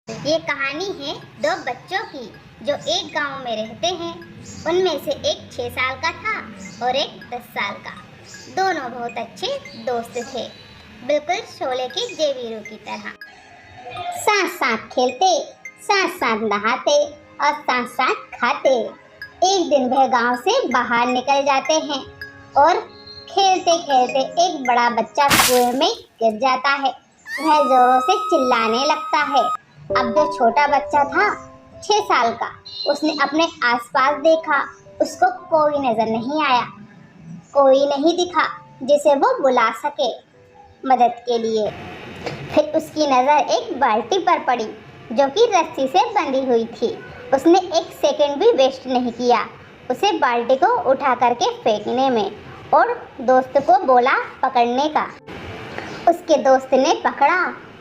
ये कहानी है दो बच्चों की जो एक गांव में रहते हैं। उनमें से एक 6 साल का था और एक 10 साल का। दोनों बहुत अच्छे दोस्त थे, बिल्कुल शोले के जेवीरों की तरह। साथ साथ खेलते, साथ साथ नहाते और साथ साथ खाते। एक दिन वह गांव से बाहर निकल जाते हैं और खेलते खेलते एक बड़ा बच्चा कुएं में गिर जाता है। वह जोरों से चिल्लाने लगता है। अब जो छोटा बच्चा था 6 साल का, उसने अपने आसपास देखा। उसको कोई नजर नहीं आया, कोई नहीं दिखा जिसे वो बुला सके मदद के लिए। फिर उसकी नजर एक बाल्टी पर पड़ी जो कि रस्सी से बंधी हुई थी। उसने एक सेकंड भी वेस्ट नहीं किया उसे बाल्टी को उठा करके फेंकने में और दोस्त को बोला पकड़ने का। उसके दोस्त ने पकड़ा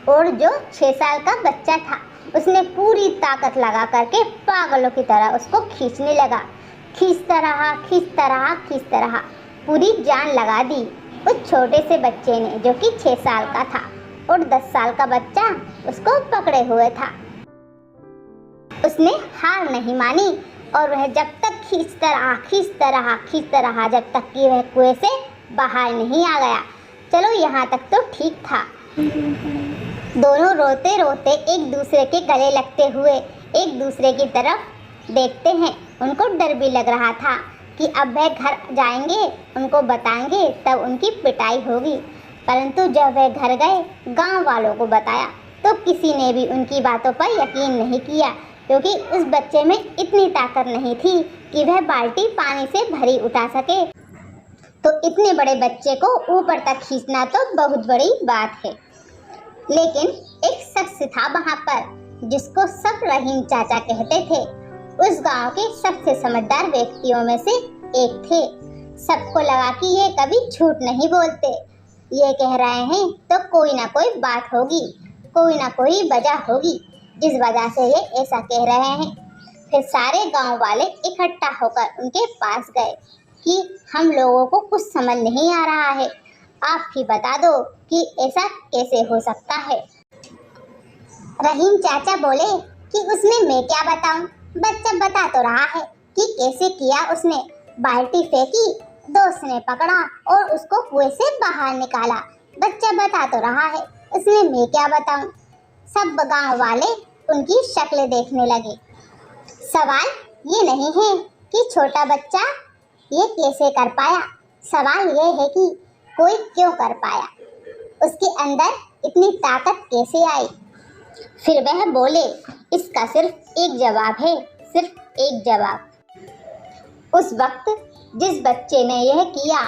और जो 6 साल का बच्चा था उसने पूरी ताकत लगा करके पागलों की तरह उसको खींचने लगा। खींचता रहा, पूरी जान लगा दी उस छोटे से बच्चे ने जो कि 6 साल का था और 10 साल का बच्चा उसको पकड़े हुए था। उसने हार नहीं मानी और वह जब तक खींचता रहा जब तक कि वह कुएं से बाहर नहीं आ गया। चलो यहाँ तक तो ठीक था। दोनों रोते रोते एक दूसरे के गले लगते हुए एक दूसरे की तरफ देखते हैं। उनको डर भी लग रहा था कि अब वह घर जाएंगे, उनको बताएंगे तब उनकी पिटाई होगी। परंतु जब वह घर गए, गांव वालों को बताया तो किसी ने भी उनकी बातों पर यकीन नहीं किया, क्योंकि उस बच्चे में इतनी ताकत नहीं थी कि वह बाल्टी पानी से भरी उठा सके। तो इतने बड़े बच्चे को ऊपर तक खींचना तो बहुत बड़ी बात है। लेकिन एक शख्स था वहां पर जिसको सब रहीम चाचा कहते थे। उस गांव के सबसे समझदार व्यक्तियों में से एक थे। सबको लगा कि ये कभी झूठ नहीं बोलते, ये कह रहे हैं तो कोई ना कोई बात होगी, कोई ना कोई वजह होगी जिस वजह से ये ऐसा कह रहे हैं। फिर सारे गांव वाले इकट्ठा होकर उनके पास गए कि हम लोगों को कुछ समझ नहीं आ रहा है, आप ही बता दो कि ऐसा कैसे हो सकता है। रहीम चाचा बोले कि उसमें मैं क्या बताऊं, बच्चा बता तो रहा है कि कैसे किया उसने। बाल्टी फेंकी, दोस्त ने पकड़ा और उसको कुएं से बाहर निकाला। बच्चा बता तो रहा है, उसमें मैं क्या बताऊं। सब गांव वाले उनकी शक्लें देखने लगे। सवाल ये नहीं है कि छोटा बच्चा ये कैसे कर पाया, सवाल ये है कि कोई क्यों कर पाया, उसके अंदर इतनी ताकत कैसे आई। फिर वह बोले, इसका सिर्फ एक जवाब है, सिर्फ एक जवाब। उस वक्त जिस बच्चे ने यह किया,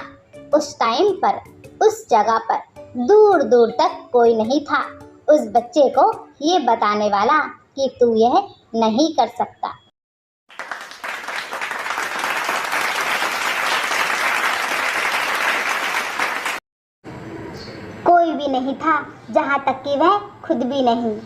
उस टाइम पर, उस जगह पर दूर दूर तक कोई नहीं था उस बच्चे को ये बताने वाला कि तू यह नहीं कर सकता। कोई भी नहीं था, जहाँ तक कि वह खुद भी नहीं।